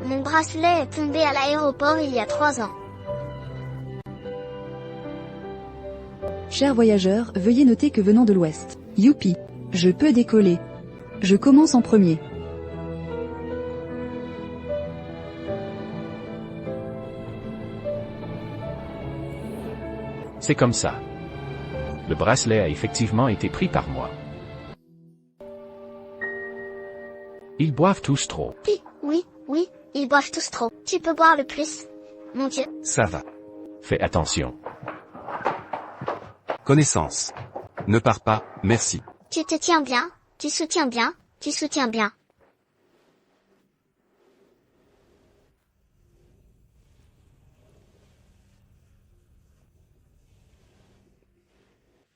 Mon bracelet est tombé à l'aéroport il y a 3 ans. Chers voyageurs, veuillez noter que venant de l'Ouest, youpi, je peux décoller. Je commence en premier. C'est comme ça. Le bracelet a effectivement été pris par moi. Ils boivent tous trop. Oui, ils boivent tous trop. Tu peux boire le plus. Mon Dieu. Ça va. Fais attention. Connaissance. Ne pars pas, merci. Tu te tiens bien, tu soutiens bien, tu soutiens bien.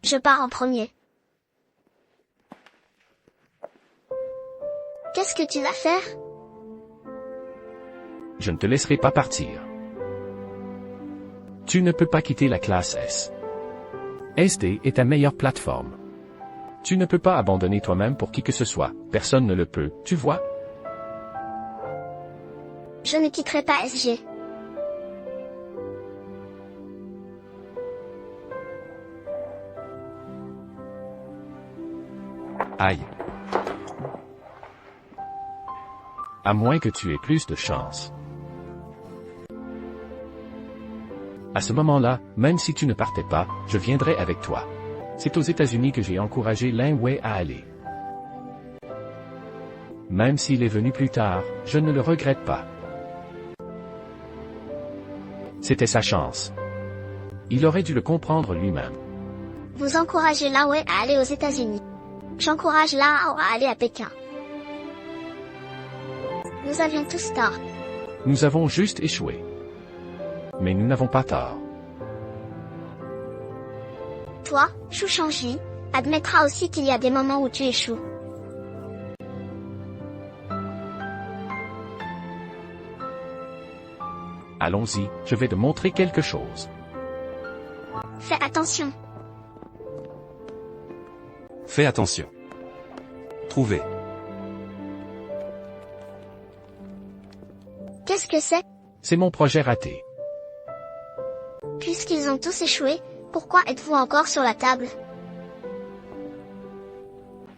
Je pars en premier. Qu'est-ce que tu vas faire? Je ne te laisserai pas partir. Tu ne peux pas quitter la classe S. SD est ta meilleure plateforme. Tu ne peux pas abandonner toi-même pour qui que ce soit, personne ne le peut, tu vois? Je ne quitterai pas SG. Aïe. À moins que tu aies plus de chance. À ce moment-là, même si tu ne partais pas, je viendrais avec toi. C'est aux États-Unis que j'ai encouragé Lin Wei à aller. Même s'il est venu plus tard, je ne le regrette pas. C'était sa chance. Il aurait dû le comprendre lui-même. Vous encouragez Lin Wei à aller aux États-Unis. J'encourage Lin Hao à aller à Pékin. Nous avions tous tort. Nous avons juste échoué. Mais nous n'avons pas tort. Toi, Shu Shangji, admettra aussi qu'il y a des moments où tu échoues. Allons-y, je vais te montrer quelque chose. Fais attention. Fais attention. Trouvé. Qu'est-ce que c'est? C'est mon projet raté. Puisqu'ils ont tous échoué, pourquoi êtes-vous encore sur la table?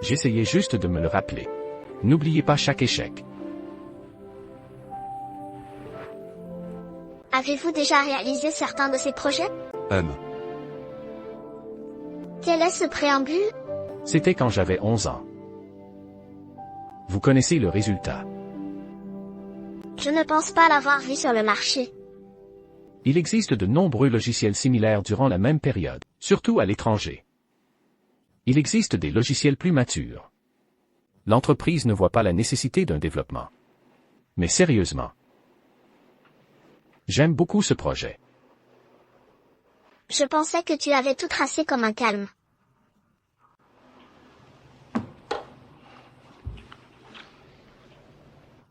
J'essayais juste de me le rappeler. N'oubliez pas chaque échec. Avez-vous déjà réalisé certains de ces projets? Quel est ce préambule? C'était quand j'avais 11 ans. Vous connaissez le résultat. Je ne pense pas l'avoir vu sur le marché. Il existe de nombreux logiciels similaires durant la même période, surtout à l'étranger. Il existe des logiciels plus matures. L'entreprise ne voit pas la nécessité d'un développement. Mais sérieusement, j'aime beaucoup ce projet. Je pensais que tu avais tout tracé comme un calme.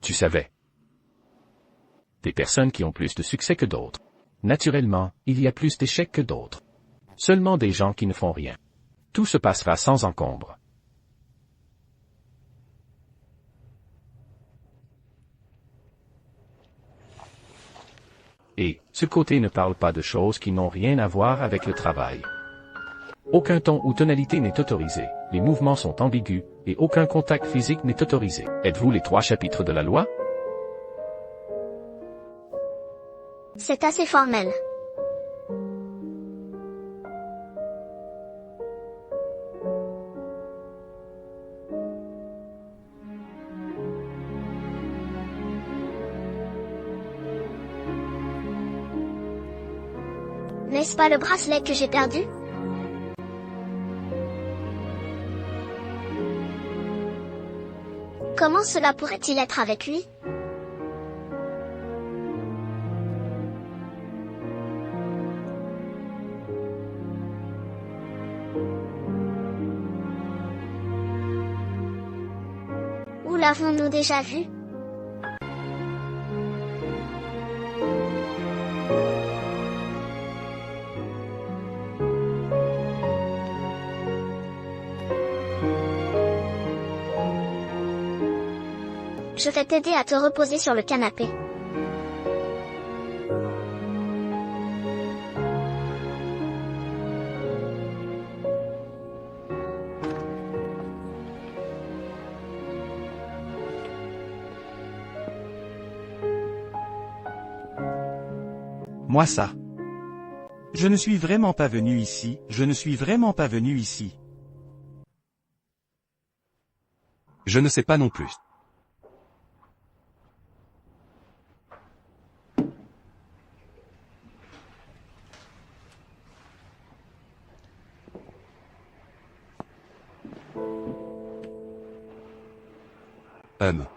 Tu savais. Des personnes qui ont plus de succès que d'autres. Naturellement, il y a plus d'échecs que d'autres. Seulement des gens qui ne font rien. Tout se passera sans encombre. Et, ce côté ne parle pas de choses qui n'ont rien à voir avec le travail. Aucun ton ou tonalité n'est autorisé, les mouvements sont ambigus, et aucun contact physique n'est autorisé. Êtes-vous les 3 chapitres de la loi? C'est assez formel. N'est-ce pas le bracelet que j'ai perdu? Comment cela pourrait-il être avec lui? Où l'avons-nous déjà vu? Je vais t'aider à te reposer sur le canapé. Moi ça. Je ne suis vraiment pas venu ici, je ne suis vraiment pas venu ici. Je ne sais pas non plus. Hum.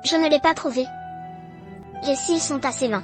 Je ne l'ai pas trouvé. Les cils sont assez lents.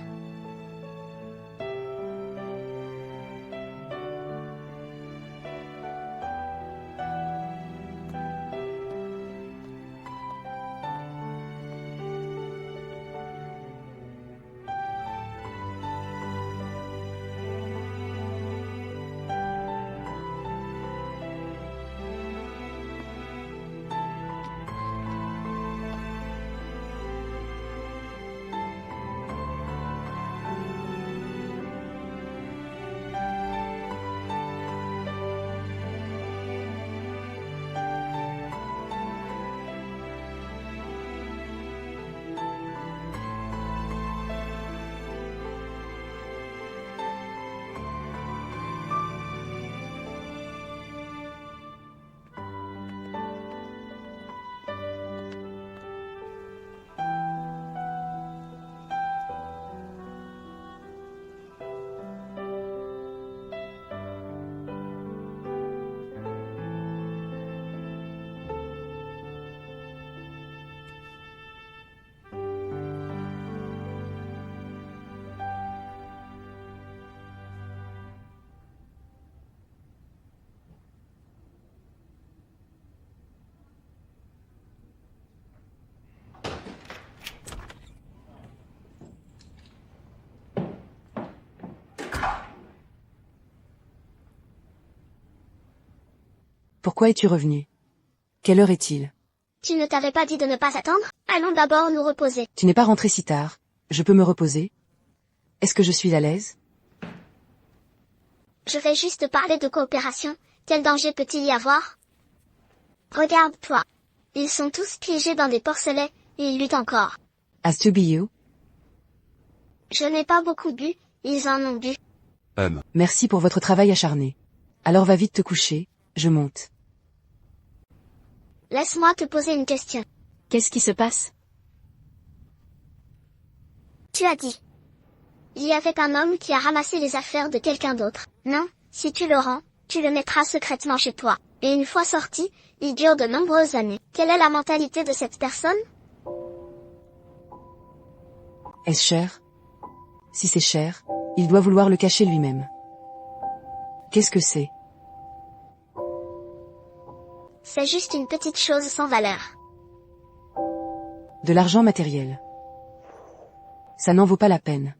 Pourquoi es-tu revenu? Quelle heure est-il? Tu ne t'avais pas dit de ne pas attendre? Allons d'abord nous reposer. Tu n'es pas rentré si tard. Je peux me reposer? Est-ce que je suis à l'aise? Je vais juste parler de coopération. Quel danger peut-il y avoir? Regarde-toi. Ils sont tous piégés dans des porcelets, et ils luttent encore. As to be you? Je n'ai pas beaucoup bu, ils en ont bu. Merci pour votre travail acharné. Alors va vite te coucher, je monte. Laisse-moi te poser une question. Qu'est-ce qui se passe? Tu as dit. Il y avait un homme qui a ramassé les affaires de quelqu'un d'autre. Non, si tu le rends, tu le mettras secrètement chez toi. Et une fois sorti, il dure de nombreuses années. Quelle est la mentalité de cette personne? Est-ce cher? Si c'est cher, il doit vouloir le cacher lui-même. Qu'est-ce que c'est? C'est juste une petite chose sans valeur. De l'argent matériel. Ça n'en vaut pas la peine.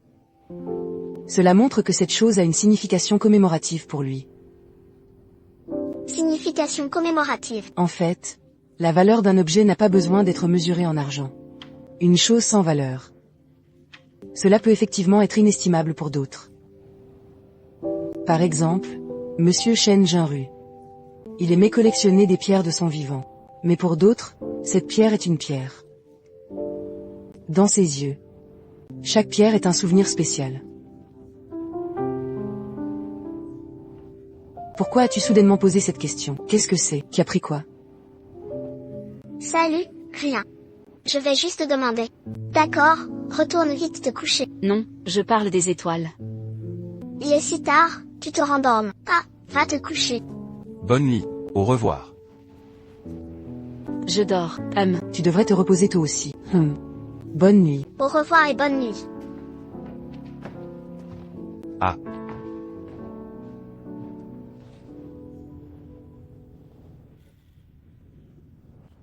Cela montre que cette chose a une signification commémorative pour lui. signification commémorative? En fait, la valeur d'un objet n'a pas besoin d'être mesurée en argent. Une chose sans valeur. Cela peut effectivement être inestimable pour d'autres. Par exemple, Monsieur Shen Jinru. Il aimait collectionner des pierres de son vivant. Mais pour d'autres, cette pierre est une pierre. Dans ses yeux, chaque pierre est un souvenir spécial. Pourquoi as-tu soudainement posé cette question? Qu'est-ce que c'est? Qui a pris quoi? Salut, rien. Je vais juste demander. D'accord, retourne vite te coucher. Non, je parle des étoiles. Il est si tard, tu te rendormes. Ah, va te coucher. Bonne nuit. Au revoir. Je dors. Tu devrais te reposer toi aussi. Bonne nuit. Au revoir et bonne nuit. Ah.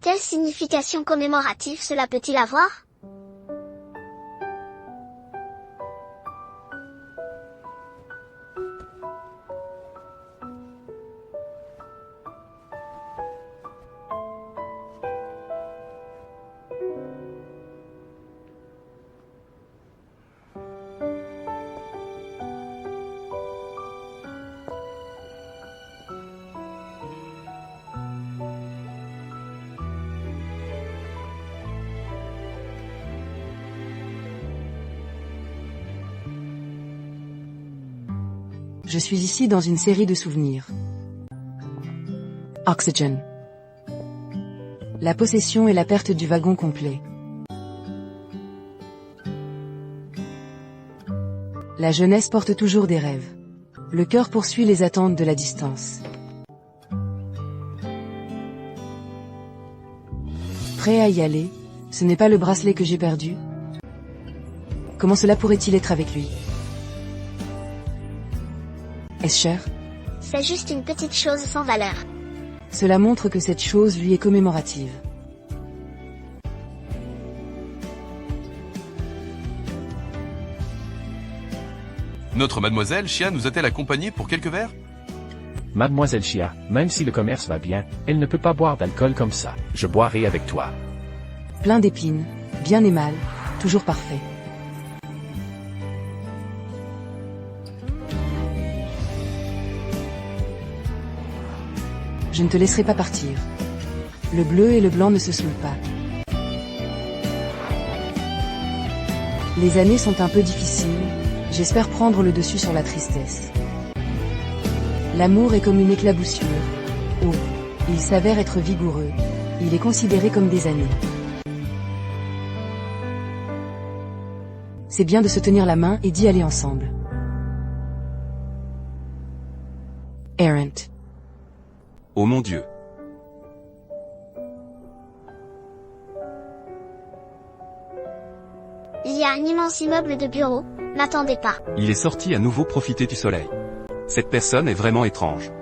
Quelle signification commémorative cela peut-il avoir? Je suis ici dans une série de souvenirs. Oxygen. La possession et la perte du wagon complet. La jeunesse porte toujours des rêves. Le cœur poursuit les attentes de la distance. Prêt à y aller, ce n'est pas le bracelet que j'ai perdu. Comment cela pourrait-il être avec lui? Est-ce cher? C'est juste une petite chose sans valeur. Cela montre que cette chose lui est commémorative. Notre mademoiselle Chia nous a-t-elle accompagnés pour quelques verres? Mademoiselle Chia, même si le commerce va bien, elle ne peut pas boire d'alcool comme ça. Je boirai avec toi. Plein d'épines, bien et mal, toujours parfait. Je ne te laisserai pas partir. Le bleu et le blanc ne se saoulent pas. Les années sont un peu difficiles, j'espère prendre le dessus sur la tristesse. L'amour est comme une éclaboussure. Oh, il s'avère être vigoureux. Il est considéré comme des années. C'est bien de se tenir la main et d'y aller ensemble. Errant. Oh mon Dieu. Il y a un immense immeuble de bureaux, n'attendez pas. Il est sorti à nouveau profiter du soleil. Cette personne est vraiment étrange.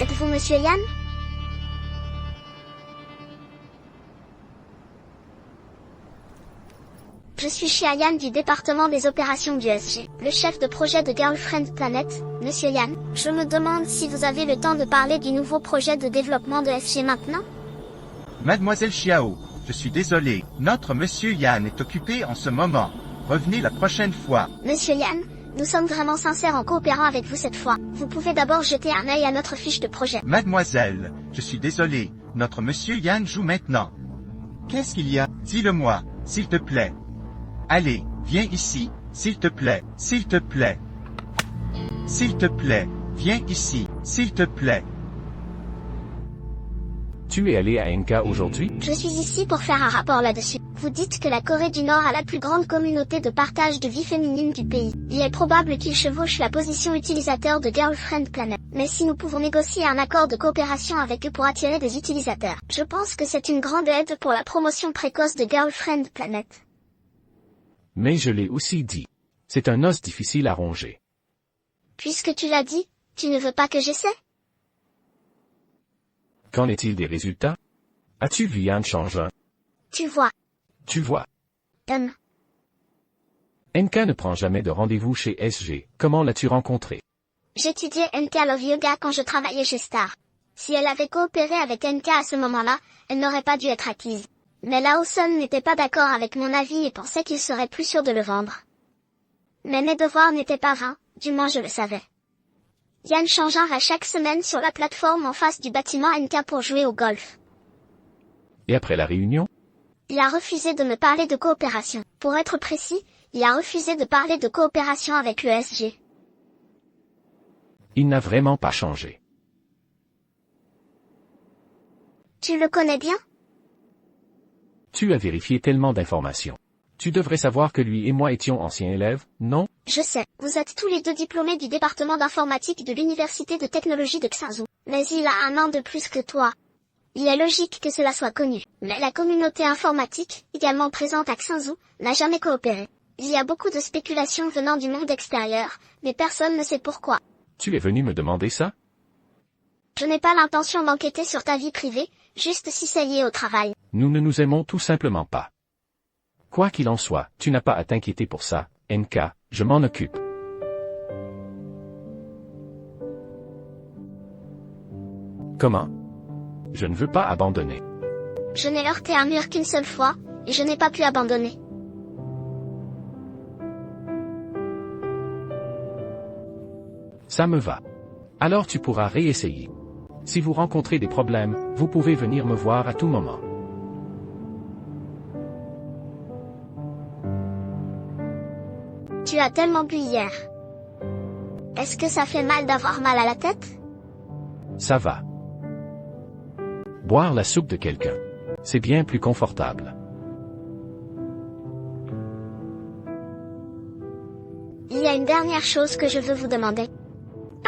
Êtes-vous Monsieur Yan? Je suis Xiayan du département des opérations du SG, le chef de projet de Girlfriend Planet, Monsieur Yan. Je me demande si vous avez le temps de parler du nouveau projet de développement de SG maintenant? Mademoiselle Xiao, je suis désolé, notre Monsieur Yan est occupé en ce moment. Revenez la prochaine fois. Monsieur Yan, Nous sommes vraiment sincères en coopérant avec vous cette fois. Vous pouvez d'abord jeter un œil à notre fiche de projet. Mademoiselle, je suis désolé, notre monsieur Yann joue maintenant. Qu'est-ce qu'il y a? Dis-le-moi, s'il te plaît. Allez, viens ici, s'il te plaît, s'il te plaît. S'il te plaît, viens ici, s'il te plaît. Tu es allé à NK aujourd'hui? Je suis ici pour faire un rapport là-dessus. Vous dites que la Corée du Nord a la plus grande communauté de partage de vie féminine du pays. Il est probable qu'il chevauche la position utilisateur de Girlfriend Planet. Mais si nous pouvons négocier un accord de coopération avec eux pour attirer des utilisateurs, je pense que c'est une grande aide pour la promotion précoce de Girlfriend Planet. Mais je l'ai aussi dit. C'est un os difficile à ronger. Puisque tu l'as dit, tu ne veux pas que j'essaie? Qu'en est-il des résultats? As-tu vu Yann changer? Tu vois. Tu vois. NK ne prend jamais de rendez-vous chez SG. Comment l'as-tu rencontré? J'étudiais NK Love Yoga quand je travaillais chez Star. Si elle avait coopéré avec NK à ce moment-là, elle n'aurait pas dû être acquise. Mais Lawson n'était pas d'accord avec mon avis et pensait qu'il serait plus sûr de le vendre. Mais mes devoirs n'étaient pas vains, du moins je le savais. Yann Changin va chaque semaine sur la plateforme en face du bâtiment NK pour jouer au golf. Et après la réunion? Il a refusé de me parler de coopération. Pour être précis, il a refusé de parler de coopération avec le SG. Il n'a vraiment pas changé. Tu le connais bien? Tu as vérifié tellement d'informations. Tu devrais savoir que lui et moi étions anciens élèves, non? Je sais, vous êtes tous les deux diplômés du département d'informatique de l'université de technologie de Xinzhou. Mais il a 1 an de plus que toi. Il est logique que cela soit connu. Mais la communauté informatique, également présente à Xinzhou, n'a jamais coopéré. Il y a beaucoup de spéculations venant du monde extérieur, mais personne ne sait pourquoi. Tu es venu me demander ça? Je n'ai pas l'intention d'enquêter sur ta vie privée, juste si c'est lié au travail. Nous ne nous aimons tout simplement pas. Quoi qu'il en soit, tu n'as pas à t'inquiéter pour ça, NK, je m'en occupe. Comment? Je ne veux pas abandonner. Je n'ai heurté un mur qu'une seule fois, et je n'ai pas pu abandonner. Ça me va. Alors tu pourras réessayer. Si vous rencontrez des problèmes, vous pouvez venir me voir à tout moment. Tu as tellement bu hier. Est-ce que ça fait mal d'avoir mal à la tête? Ça va. Boire la soupe de quelqu'un. C'est bien plus confortable. Il y a une dernière chose que je veux vous demander.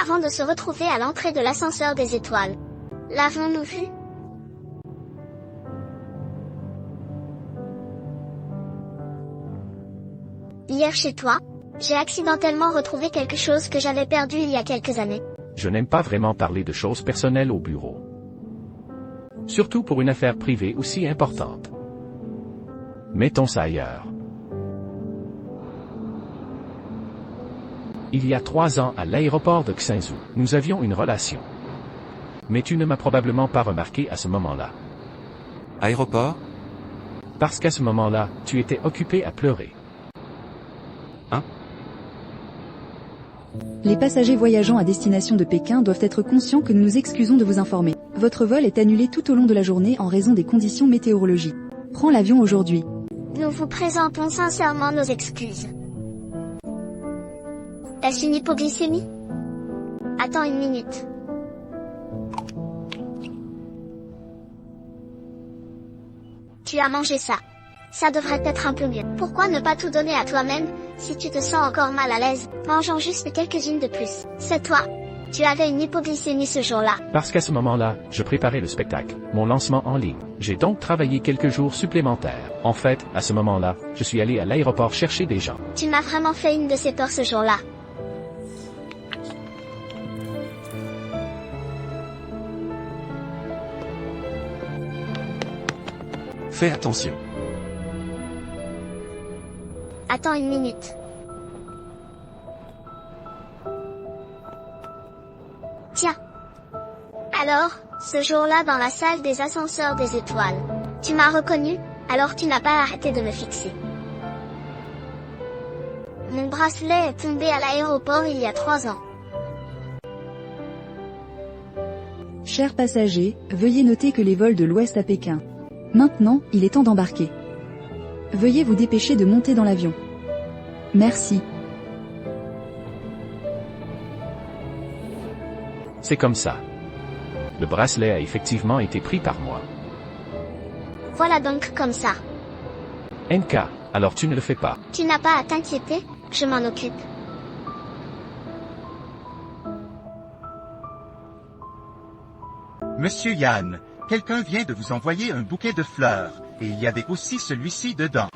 Avant de se retrouver à l'entrée de l'ascenseur des étoiles, l'avons-nous vu? Hier chez toi, j'ai accidentellement retrouvé quelque chose que j'avais perdu il y a quelques années. Je n'aime pas vraiment parler de choses personnelles au bureau. Surtout pour une affaire privée aussi importante. Mettons ça ailleurs. Il y a 3 ans à l'aéroport de Xinzhou, nous avions une relation. Mais tu ne m'as probablement pas remarqué à ce moment-là. Aéroport? Parce qu'à ce moment-là, tu étais occupé à pleurer. Les passagers voyageant à destination de Pékin doivent être conscients que nous nous excusons de vous informer. Votre vol est annulé tout au long de la journée en raison des conditions météorologiques. Prends l'avion aujourd'hui. Nous vous présentons sincèrement nos excuses. Est-ce une hypoglycémie? Attends une minute. Tu as mangé ça. Ça devrait être un peu mieux. Pourquoi ne pas tout donner à toi-même, si tu te sens encore mal à l'aise, mangeant juste quelques-unes de plus? C'est toi. Tu avais une hypoglycémie ce jour-là. Parce qu'à ce moment-là, je préparais le spectacle, mon lancement en ligne. J'ai donc travaillé quelques jours supplémentaires. En fait, à ce moment-là, je suis allé à l'aéroport chercher des gens. Tu m'as vraiment fait une de ces peurs ce jour-là. Fais attention. Attends une minute. Tiens. Alors, ce jour-là dans la salle des ascenseurs des étoiles, tu m'as reconnu, alors tu n'as pas arrêté de me fixer. Mon bracelet est tombé à l'aéroport il y a 3 ans. Chers passagers, veuillez noter que les vols de l'Ouest à Pékin. Maintenant, il est temps d'embarquer. Veuillez vous dépêcher de monter dans l'avion. Merci. C'est comme ça. Le bracelet a effectivement été pris par moi. Voilà donc comme ça. NK, alors tu ne le fais pas. Tu n'as pas à t'inquiéter, je m'en occupe. Monsieur Yann, quelqu'un vient de vous envoyer un bouquet de fleurs, et il y avait aussi celui-ci dedans.